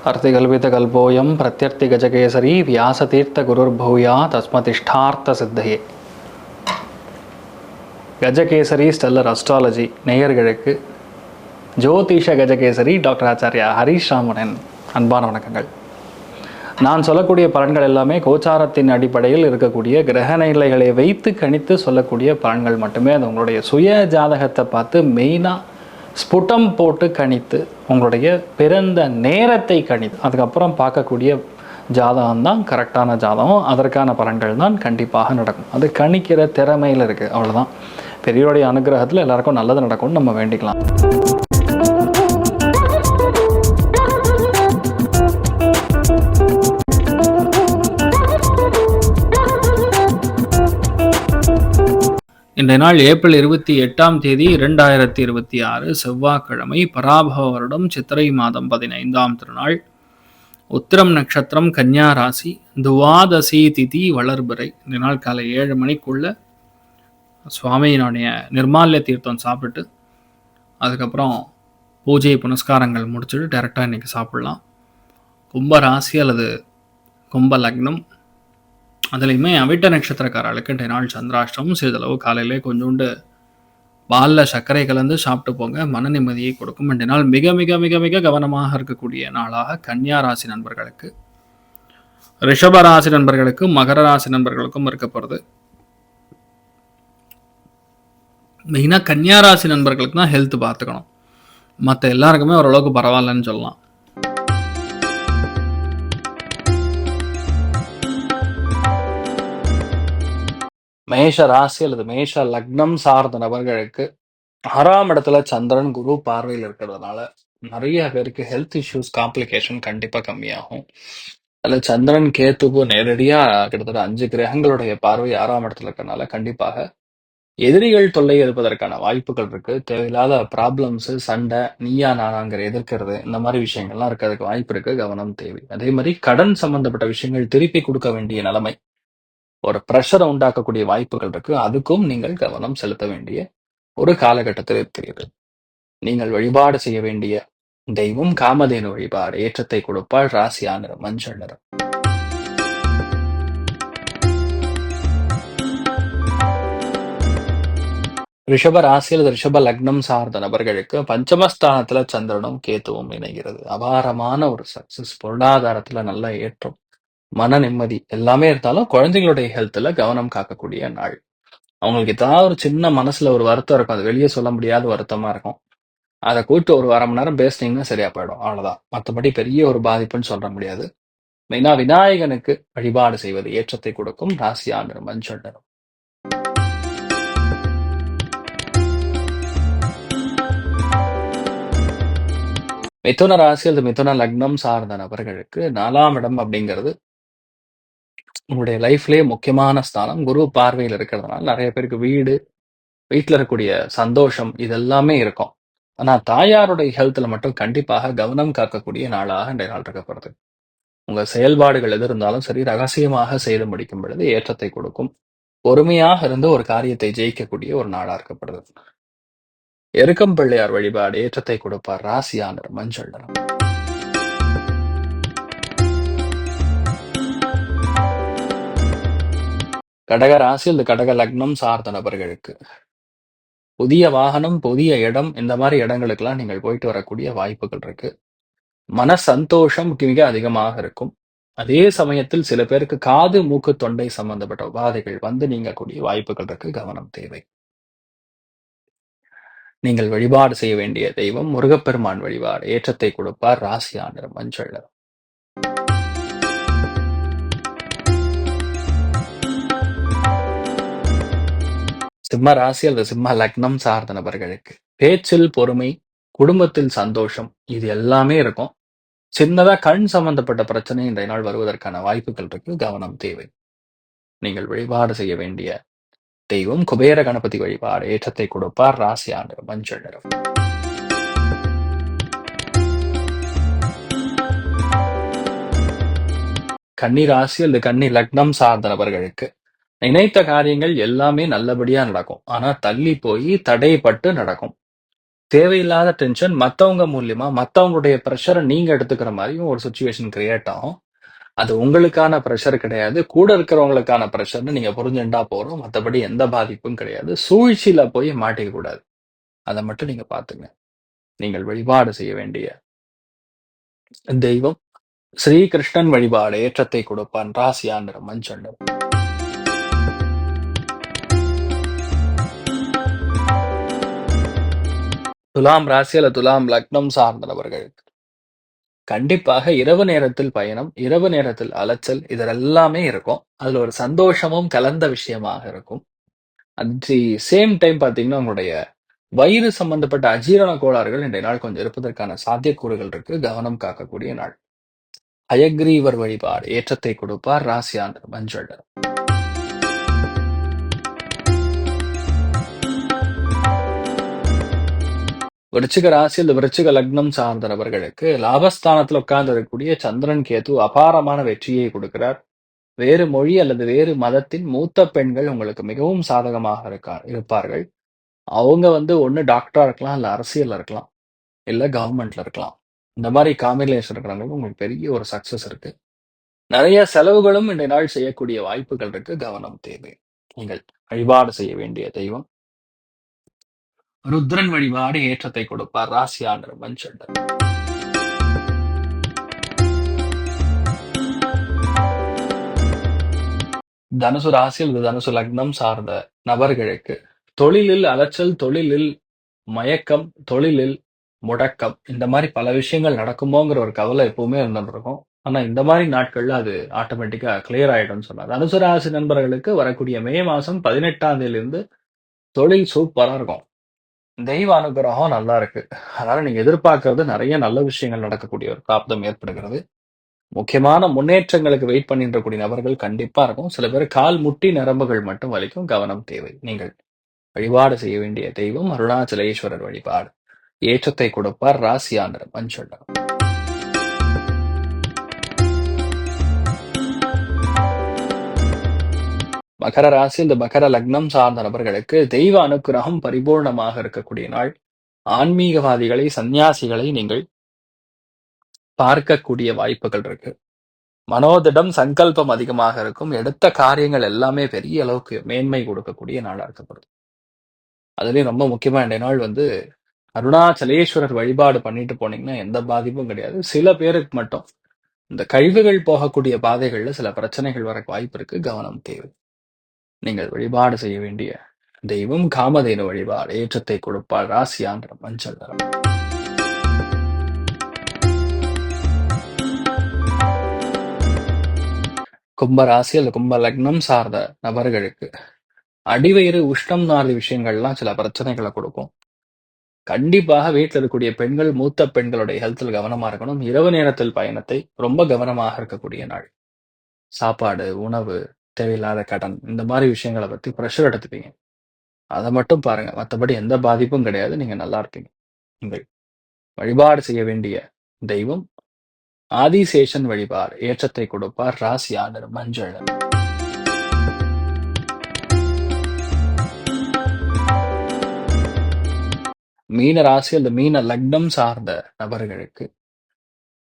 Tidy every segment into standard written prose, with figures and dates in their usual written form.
अर्तिकल्पितकल्पोऽयं प्रत्यर्थिगजकेसरी व्यासतीर्थगुरुर्भूया தஸ்மதிஷ்டார்த்த Gajakesari stellar astrology நேயர்களுக்கு ஜோதிஷ Gajakesari doctor Acharya Harish ராமனின் அன்பான வணக்கங்கள். நான் சொல்லக்கூடிய பலன்கள் எல்லாமே கோச்சாரத்தின் அடிப்படையில் இருக்கக்கூடிய கிரக நிலைகளை வைத்து கணித்து சொல்லக்கூடிய பலன்கள் மட்டுமே. அது உங்களுடைய சுய ஜாதகத்தை பார்த்து மெயினாக ஸ்புட்டம் போட்டு கணித்து உங்களுடைய பிறந்த நேரத்தை கணித்து அதுக்கப்புறம் பார்க்கக்கூடிய ஜாதகம் தான் கரெக்டான ஜாதகம். அதற்கான பலன்கள் தான் கண்டிப்பாக நடக்கும். அது கணிக்கிற திறமையில் இருக்குது, அவ்வளோதான். பெரியோருடைய அனுகிரகத்தில் எல்லாருக்கும் நல்லது நடக்கும்னு நம்ம வேண்டிக்கலாம். இன்றைய நாள் ஏப்ரல் 28 2026 செவ்வாய்க்கிழமை, பராபவ வருடம் சித்திரை மாதம் 15ஆம் திருநாள், உத்திரம் நட்சத்திரம், கன்னியா ராசி, துவாதசி திதி வளர்பிறை. இந்த நாள் காலை 7 மணிக்குள்ள சுவாமியினுடைய நிர்மால்ய தீர்த்தம் சாப்பிட்டு அதுக்கப்புறம் பூஜை புனஸ்காரங்கள் முடிச்சுட்டு டைரெக்டாக இன்றைக்கி சாப்பிட்லாம். கும்ப ராசி அல்லது கும்ப லக்னம், அதுலேயுமே அவிட்ட நட்சத்திரக்காரர்களுக்கு இன்றைய நாள் சந்திராஷ்டமம். சிறிதளவு காலையிலே கொஞ்சோண்டு பாலில் சர்க்கரை கலந்து சாப்பிட்டு போங்க, மன நிம்மதியை கொடுக்கும். இன்றைய நாள் மிக மிக மிக மிக கவனமாக இருக்கக்கூடிய நாளாக கன்னியா ராசி நண்பர்களுக்கு, ரிஷப ராசி நண்பர்களுக்கும் மகர ராசி நண்பர்களுக்கும் இருக்க போகிறது. மெயினாக கன்னியா ராசி நண்பர்களுக்கு தான் ஹெல்த் பார்த்துக்கணும். மற்ற எல்லாருக்குமே ஓரளவுக்கு பரவாயில்லன்னு சொல்லலாம். மேஷ ராசி அல்லது மேஷ லக்னம் சார்ந்த நபர்களுக்கு 6ஆம் இடத்துல சந்திரன் குரு பார்வையில் இருக்கிறதுனால நிறைய பேருக்கு ஹெல்த் இஷ்யூஸ், காம்ப்ளிகேஷன் கண்டிப்பாக கம்மியாகும். அதில் சந்திரன் கேத்துக்கு நேரடியாக கிட்டத்தட்ட 5 கிரகங்களுடைய பார்வை 6ஆம் இடத்துல இருக்கிறதுனால கண்டிப்பாக எதிரிகள் தொல்லை இருப்பதற்கான வாய்ப்புகள் இருக்கு. தேவையில்லாத ப்ராப்ளம்ஸு, சண்டை, நீயா நானாங்கிற எதிர்க்கிறது, இந்த மாதிரி விஷயங்கள்லாம் இருக்கிறதுக்கு வாய்ப்பு இருக்கு. கவனம் தேவை. அதே மாதிரி கடன் சம்பந்தப்பட்ட விஷயங்கள் திருப்பி கொடுக்க வேண்டிய நிலைமை, ஒரு ப்ரெஷரை உண்டாக்கக்கூடிய வாய்ப்புகள் இருக்கு. அதுக்கும் நீங்கள் கவனம் செலுத்த வேண்டிய ஒரு காலகட்டத்தில் இருக்கிறீர்கள். நீங்கள் வழிபாடு செய்ய வேண்டிய தெய்வம் காமதேனு வழிபாடு. ஏற்றத்தை கொடுப்பாள். ராசியா நிறம் மஞ்சள் நிறம். ரிஷப ராசி அல்லது ரிஷப லக்னம் சார்ந்த நபர்களுக்கு பஞ்சமஸ்தானத்துல சந்திரனும் கேத்துவும் இணைகிறது. அபாரமான ஒரு சக்சஸ், பொருளாதாரத்துல நல்ல ஏற்றம், மன நிம்மதி எல்லாமே இருந்தாலும் குழந்தைகளுடைய ஹெல்த்ல கவனம் காக்கக்கூடிய நாள். அவங்களுக்கு ஏதாவது ஒரு சின்ன மனசுல ஒரு வருத்தம் இருக்கும், அது வெளியே சொல்ல முடியாத வருத்தமா இருக்கும். அதை கூட்டு ஒரு 1/2 மணி நேரம் பேசினீங்கன்னா சரியா போயிடும், அவ்வளவுதான். மற்றபடி பெரிய ஒரு பாதிப்புன்னு சொல்ல முடியாது. மெயினா விநாயகனுக்கு வழிபாடு செய்வது ஏற்றத்தை கொடுக்கும். ராசியா நிறம் மஞ்சள் நிறம். மிதுன ராசி அல்லது மிதுன லக்னம் சார்ந்த நபர்களுக்கு 4ஆம் இடம் அப்படிங்கிறது உங்களுடைய லைஃப்லேயே முக்கியமான ஸ்தானம். குரு பார்வையில் இருக்கிறதுனால நிறைய பேருக்கு வீட்டில் இருக்கக்கூடிய சந்தோஷம் இதெல்லாமே இருக்கும். ஆனால் தாயாருடைய ஹெல்த்தில் மட்டும் கண்டிப்பாக கவனம் காக்கக்கூடிய நாளாக இன்றைய நாள் இருக்கப்படுது. உங்கள் செயல்பாடுகள் எது இருந்தாலும் சரி, ரகசியமாக செய்து முடிக்கும் பொழுது ஏற்றத்தை கொடுக்கும். பொறுமையாக இருந்து ஒரு காரியத்தை ஜெயிக்கக்கூடிய ஒரு நாளாக இருக்கப்படுது. எருக்கம் பிள்ளையார் வழிபாடு ஏற்றத்தை கொடுப்பார். ராசியா நிறம் மஞ்சள் நிறம். கடக ராசி அல்லது கடக லக்னம் சார்ந்த நபர்களுக்கு புதிய வாகனம், புதிய இடம், இந்த மாதிரி இடங்களுக்கெல்லாம் நீங்கள் போயிட்டு வரக்கூடிய வாய்ப்புகள் இருக்கு. மன சந்தோஷம் மிக அதிகமாக இருக்கும். அதே சமயத்தில் சில பேருக்கு காது, மூக்கு, தொண்டை சம்பந்தப்பட்ட உபாதைகள் வந்து நீங்கக்கூடிய வாய்ப்புகள் இருக்கு. கவனம் தேவை. நீங்கள் வழிபாடு செய்ய வேண்டிய தெய்வம் முருகப்பெருமான் வழிபாடு. ஏற்றத்தை கொடுப்பார். ராசியா நிறம் மஞ்சள் நிறம். சிம்ம ராசி அல்லது சிம்ம லக்னம் சார்ந்த நபர்களுக்கு பேச்சில் பொறுமை, குடும்பத்தில் சந்தோஷம், இது எல்லாமே இருக்கும். சின்னதா கண் சம்பந்தப்பட்ட பிரச்சனை இன்றைய நாள் வருவதற்கான வாய்ப்புகள் இருக்கு. கவனம் தேவை. நீங்கள் வழிபாடு செய்ய வேண்டிய தெய்வம் குபேர கணபதி வழிபாடு. ஏற்றத்தை கொடுப்பார். ராசியா நிறம் மஞ்சள் நிறம். கன்னி ராசி அல்லது கன்னி லக்னம் சார்ந்த நபர்களுக்கு நினைத்த காரியங்கள் எல்லாமே நல்லபடியா நடக்கும். ஆனா தள்ளி போய் தடைப்பட்டு நடக்கும். தேவையில்லாத டென்ஷன் மத்தவங்க மூலியமா, மத்தவங்களுடைய பிரஷர நீங்க எடுத்துக்கிற மாரியும் ஒரு சிச்சுவேஷன் கிரியேட் ஆகும். அது உங்களுக்கான பிரஷர் கிடையாது. கூட இருக்கிறவங்களுக்கான பிரஷர்ன்னு நீங்க புரிஞ்சுண்டா போதும். மத்தபடி எந்த பாதிப்பும் கிடையாது. சூழ்ச்சியில போய் மாட்டிக்க கூடாது. அத மட்டும் நீங்க பார்த்துங்க. நீங்கள் வழிபாடு செய்ய வேண்டிய தெய்வம் ஸ்ரீகிருஷ்ணன் வழிபாடு ஏற்றத்தை கொடுப்பான். ராசியா நிறம் மஞ்சள் நிறம். துலாம் ராசி அல்லது துலாம் லக்னம் சார்ந்தவர்களுக்கு கண்டிப்பாக இரவு நேரத்தில் பயணம், இரவு நேரத்தில் அலைச்சல் இதெல்லாமே இருக்கும். அதுல ஒரு சந்தோஷமும் கலந்த விஷயமாக இருக்கும். அட் தி சேம் டைம் பார்த்தீங்கன்னா, உங்களுடைய வயிறு சம்பந்தப்பட்ட அஜீரண கோளாறுகள் இன்றைய நாள் கொஞ்சம் இருப்பதற்கான சாத்தியக்கூறுகள் இருக்கு. கவனம் காக்கக்கூடிய நாள். ஹயக்ரீவர் வழிபாடு ஏற்றத்தை கொடுப்பார். ராசியா நிறம் மஞ்சள் நிறம். விருச்சிக ராசி அல்லது விருச்சிக லக்னம் சார்ந்த நபர்களுக்கு லாபஸ்தானத்தில் உட்கார்ந்து இருக்கக்கூடிய சந்திரன் கேது அபாரமான வெற்றியை கொடுக்கிறார். வேறு மொழி அல்லது வேறு மதத்தின் மூத்த பெண்கள் உங்களுக்கு மிகவும் சாதகமாக இருப்பார்கள். அவங்க ஒண்ணு டாக்டரா இருக்கலாம், இல்ல அரசியல்ல இருக்கலாம், இல்ல கவர்மெண்ட்ல இருக்கலாம். இந்த மாதிரி காம்பினேஷன் இருக்கிறவங்களுக்கு உங்களுக்கு பெரிய ஒரு சக்சஸ் இருக்கு. நிறைய செலவுகளும் இன்றைய நாள் செய்யக்கூடிய வாய்ப்புகள் இருக்கு. கவனம் தேவை. நீங்கள் வழிபாடு செய்ய வேண்டிய தெய்வம் ருத்ரன் வழிபாடு ஏற்றத்தை கொடுப்பார். ராசியா நிறம் மஞ்சள் நிறம். தனுசு ராசி அல்லது தனுசு லக்னம் சார்ந்த நபர்களுக்கு தொழிலில் அலைச்சல், தொழிலில் மயக்கம், தொழிலில் முடக்கம் இந்த மாதிரி பல விஷயங்கள் நடக்குமோங்கிற ஒரு கவலை எப்பவுமே இருந்துட்டு இருக்கும். ஆனா இந்த மாதிரி நாட்கள்ல அது ஆட்டோமேட்டிக்கா கிளியர் ஆயிடும்னு சொன்னார். தனுசு ராசி நண்பர்களுக்கு வரக்கூடிய மே மாசம் 18ஆம் தேதியிலிருந்து தொழில் சூப்பரா இருக்கும். தெய்வ அனுகிரகம் நல்லா இருக்கு. அதனால நீங்க எதிர்பார்க்கறது நிறைய நல்ல விஷயங்கள் நடக்கக்கூடிய ஒரு பிராப்தம் ஏற்படுகிறது. முக்கியமான முன்னேற்றங்களுக்கு வெயிட் பண்ணிட்டு இருக்கக்கூடிய நபர்கள் கண்டிப்பா இருக்கும். சில பேர் கால் முட்டி நரம்புகள் மட்டும் வலிக்கும். கவனம் தேவை. நீங்கள் வழிபாடு செய்ய வேண்டிய தெய்வம் அருணாச்சலேஸ்வரர் வழிபாடு ஏற்றத்தை கொடுப்பார். ராசியா நிறம் மஞ்சள் நிறம். மகர ராசி இந்த மகர லக்னம் சார்ந்த நபர்களுக்கு தெய்வ அனுக்கிரகம் பரிபூர்ணமாக இருக்கக்கூடிய நாள். ஆன்மீகவாதிகளை, சந்நியாசிகளை நீங்கள் பார்க்கக்கூடிய வாய்ப்புகள் இருக்கு. மனோதிடம் சங்கல்பம் அதிகமாக இருக்கும். எடுத்த காரியங்கள் எல்லாமே பெரிய அளவுக்கு மேன்மை கொடுக்கக்கூடிய நாளா இருக்கப்படுது. அதுலயும் ரொம்ப முக்கியமா இந்த நாள் அருணாச்சலேஸ்வரர் வழிபாடு பண்ணிட்டு போனீங்கன்னா எந்த பாதிப்பும் கிடையாது. சில பேருக்கு மட்டும் இந்த கழிவுகள் போகக்கூடிய பாதைகள்ல சில பிரச்சனைகள் வர வாய்ப்பு இருக்கு. கவனம் தேவை. நீங்கள் வழிபாடு செய்ய வேண்டிய தெய்வம் காமதேனு வழிபாடு ஏற்றத்தை கொடுப்பாள். ராசியா நிறம் மஞ்சள் நிறம். கும்ப ராசி அல்லது கும்ப லக்னம் சார்ந்த நபர்களுக்கு அடிவயிறு உஷ்ணம் சார்ந்த விஷயங்கள்லாம் சில பிரச்சனைகளை கொடுக்கும். கண்டிப்பாக வீட்டில் இருக்கக்கூடிய பெண்கள், மூத்த பெண்களுடைய ஹெல்த்தில் கவனமா இருக்கணும். இரவு நேரத்தில் பயணத்தை ரொம்ப கவனமாக இருக்கக்கூடிய நாள். சாப்பாடு, உணவு, தேவையில்லாத கடன் இந்த மாதிரி விஷயங்களை பத்தி ப்ரெஷர் எடுத்துப்பீங்க. அதை மட்டும் பாருங்க. மற்றபடி எந்த பாதிப்பும் கிடையாது. நீங்க நல்லா இருப்பீங்க. நீங்கள் வழிபாடு செய்ய வேண்டிய தெய்வம் ஆதிசேஷன் வழிபாடு ஏற்றத்தை கொடுப்பார். ராசியா நிறம் மஞ்சள் நிறம். மீன ராசி அல்லது மீன லக்னம் சார்ந்த நபர்களுக்கு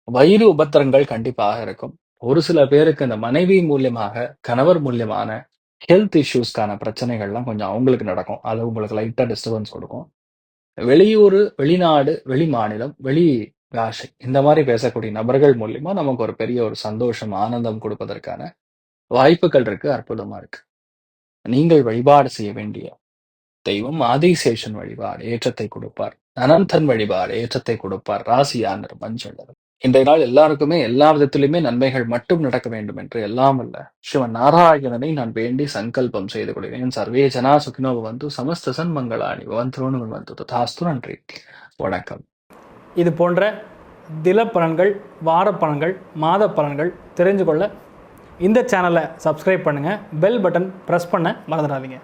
வயிறு உபத்திரங்கள் கண்டிப்பாக இருக்கும். ஒரு சில பேருக்கு இந்த மனைவி மூலியமாக, கணவர் மூலியமான ஹெல்த் இஷ்யூஸ்க்கான பிரச்சனைகள்லாம் கொஞ்சம் அவங்களுக்கு நடக்கும். அது உங்களுக்கு லைட்டா டிஸ்டர்பன்ஸ் கொடுக்கும். வெளியூர், வெளிநாடு, வெளி மாநிலம், வெளி பாஷை இந்த மாதிரி பேசக்கூடிய நபர்கள் மூலியமா நமக்கு ஒரு பெரிய ஒரு சந்தோஷம், ஆனந்தம் கொடுப்பதற்கான வாய்ப்புகள் இருக்கு. அற்புதமா இருக்கு. நீங்கள் வழிபாடு செய்ய வேண்டிய தெய்வம் ஆதிசேஷன் வழிபாடு ஏற்றத்தை கொடுப்பார். அனந்தன் வழிபாடு ஏற்றத்தை கொடுப்பார். ராசியா நிறம் மஞ்சள் நிறம். இன்றைய நாள் எல்லாருக்குமே எல்லா விதத்திலுமே நன்மைகள் மட்டும் நடக்க வேண்டும் என்று எல்லாம் அல்ல சிவன் நாராயணனை நான் வேண்டி சங்கல்பம் செய்து கொள்கிறேன். சர்வே ஜனா சுகினோ பவந்து சமஸ்த சன்மங்களானி பவந்தோனு வந்து ததாஸ்து. நன்றி, வணக்கம். இது போன்ற தில பலன்கள், வார பலன்கள், மாத பலன்கள் தெரிஞ்சு கொள்ள இந்த சேனலை சப்ஸ்கிரைப் பண்ணுங்கள். பெல் பட்டன் ப்ரெஸ் பண்ண மறந்துடாதீங்க.